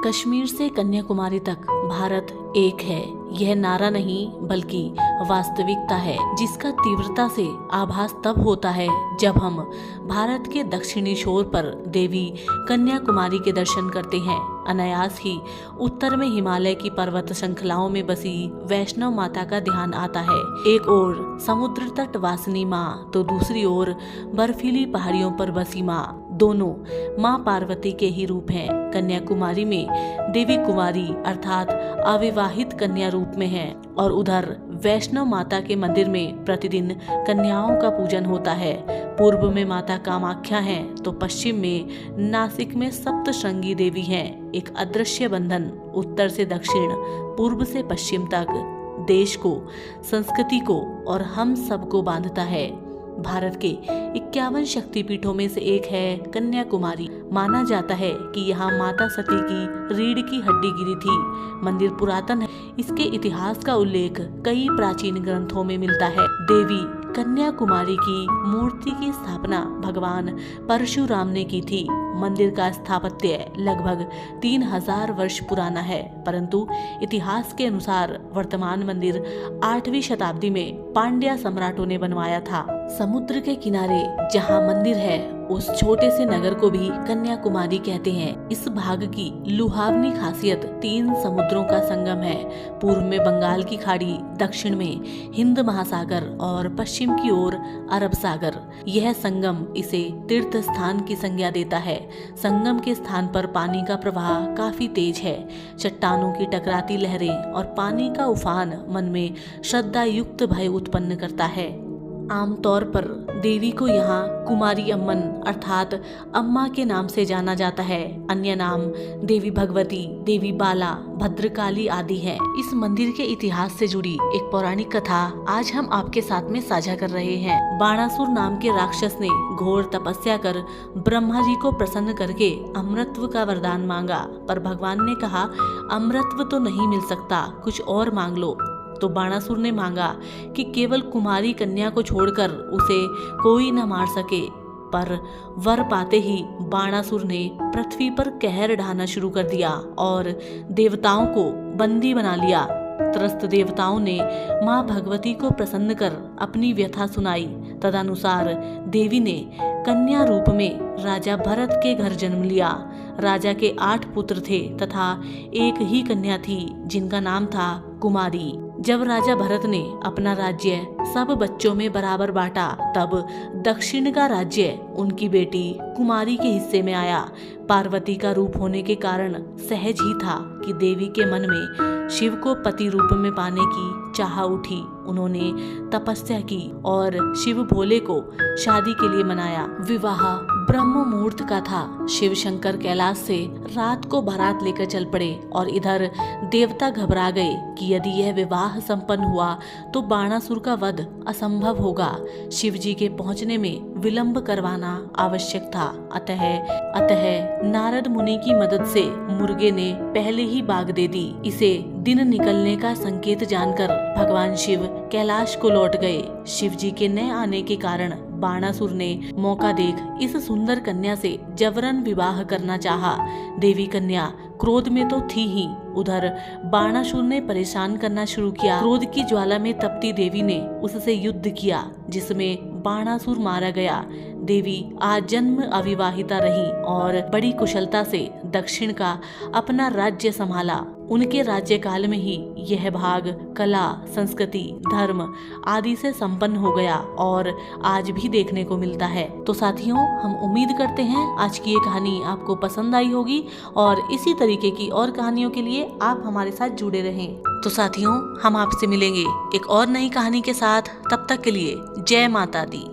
कश्मीर से कन्याकुमारी तक भारत एक है, यह नारा नहीं बल्कि वास्तविकता है, जिसका तीव्रता से आभास तब होता है जब हम भारत के दक्षिणी छोर पर देवी कन्याकुमारी के दर्शन करते हैं। अनायास ही उत्तर में हिमालय की पर्वत श्रृंखलाओं में बसी वैष्णव माता का ध्यान आता है। एक ओर समुद्र तट वासिनी माँ तो दूसरी ओर बर्फीली पहाड़ियों पर बसी माँ, दोनों माँ पार्वती के ही रूप हैं। कन्याकुमारी में देवी कुमारी अर्थात अविवाहित कन्या रूप में है और उधर वैष्णव माता के मंदिर में प्रतिदिन कन्याओं का पूजन होता है। पूर्व में माता कामाख्या हैं तो पश्चिम में नासिक में सप्तशृंगी देवी हैं। एक अदृश्य बंधन उत्तर से दक्षिण, पूर्व से पश्चिम तक देश को, संस्कृति को और हम सबको बांधता है। भारत के 51 शक्तिपीठों में से एक है कन्याकुमारी। माना जाता है कि यहाँ माता सती की रीढ़ की हड्डी गिरी थी। मंदिर पुरातन है, इसके इतिहास का उल्लेख कई प्राचीन ग्रंथों में मिलता है। देवी कन्याकुमारी की मूर्ति की स्थापना भगवान परशुराम ने की थी। मंदिर का स्थापत्य लगभग 3000 वर्ष पुराना है, परंतु इतिहास के अनुसार वर्तमान मंदिर 8वीं शताब्दी में पांड्या सम्राटों ने बनवाया था। समुद्र के किनारे जहाँ मंदिर है उस छोटे से नगर को भी कन्याकुमारी कहते हैं। इस भाग की लुभावनी खासियत 3 समुद्रों का संगम है। पूर्व में बंगाल की खाड़ी, दक्षिण में हिंद महासागर और पश्चिम की ओर अरब सागर। यह संगम इसे तीर्थ स्थान की संज्ञा देता है। संगम के स्थान पर पानी का प्रवाह काफी तेज है। चट्टानों की टकराती लहरें और पानी का उफान मन में श्रद्धा युक्त भय उत्पन्न करता है। आमतौर पर देवी को यहाँ कुमारी अम्मन अर्थात अम्मा के नाम से जाना जाता है। अन्य नाम देवी भगवती, देवी बाला, भद्रकाली आदि हैं। इस मंदिर के इतिहास से जुड़ी एक पौराणिक कथा आज हम आपके साथ में साझा कर रहे हैं। बाणासुर नाम के राक्षस ने घोर तपस्या कर ब्रह्मा जी को प्रसन्न करके अमृतत्व का वरदान मांगा, पर भगवान ने कहा अमृतत्व तो नहीं मिल सकता, कुछ और मांग लो। तो बाणासुर ने मांगा कि केवल कुमारी कन्या को छोड़कर उसे कोई न मार सके, पर वर पाते ही बाणासुर ने पृथ्वी पर कहर ढाना शुरू कर दिया और देवताओं को बंदी बना लिया। त्रस्त देवताओं ने माँ भगवती को प्रसन्न कर अपनी व्यथा सुनाई। तदनुसार देवी ने कन्या रूप में राजा भरत के घर जन्म लिया। राजा के 8 पुत्र थे तथा एक ही कन्या थी जिनका नाम था कुमारी। जब राजा भरत ने अपना राज्य सब बच्चों में बराबर बांटा, तब दक्षिण का राज्य उनकी बेटी कुमारी के हिस्से में आया। पार्वती का रूप होने के कारण सहज ही था कि देवी के मन में शिव को पति रूप में पाने की चाह उठी। उन्होंने तपस्या की और शिव भोले को शादी के लिए मनाया। विवाह ब्रह्म मुहूर्त का था। शिव शंकर कैलाश से रात को बारात लेकर चल पड़े और इधर देवता घबरा गए कि यदि यह विवाह संपन्न हुआ तो बाणासुर का वध असंभव होगा। शिव जी के पहुंचने में विलंब करवाना आवश्यक था। अतः नारद मुनि की मदद से मुर्गे ने पहले ही बाग दे दी। इसे दिन निकलने का संकेत जानकर भगवान शिव कैलाश को लौट गए। शिव जी के न आने के कारण बाणासुर ने मौका देख इस सुंदर कन्या से जबरन विवाह करना चाहा। देवी कन्या क्रोध में तो थी ही, उधर बाणासुर ने परेशान करना शुरू किया। क्रोध की ज्वाला में तपती देवी ने उससे युद्ध किया, जिसमें बाणासुर मारा गया। देवी आजन्म अविवाहिता रही और बड़ी कुशलता से दक्षिण का अपना राज्य संभाला। उनके राज्यकाल में ही यह भाग कला, संस्कृति, धर्म आदि से संपन्न हो गया और आज भी देखने को मिलता है। तो साथियों, हम उम्मीद करते हैं आज की ये कहानी आपको पसंद आई होगी और इसी तरीके की और कहानियों के लिए आप हमारे साथ जुड़े रहें। तो साथियों, हम आपसे मिलेंगे एक और नई कहानी के साथ। तब तक के लिए जय माता दी।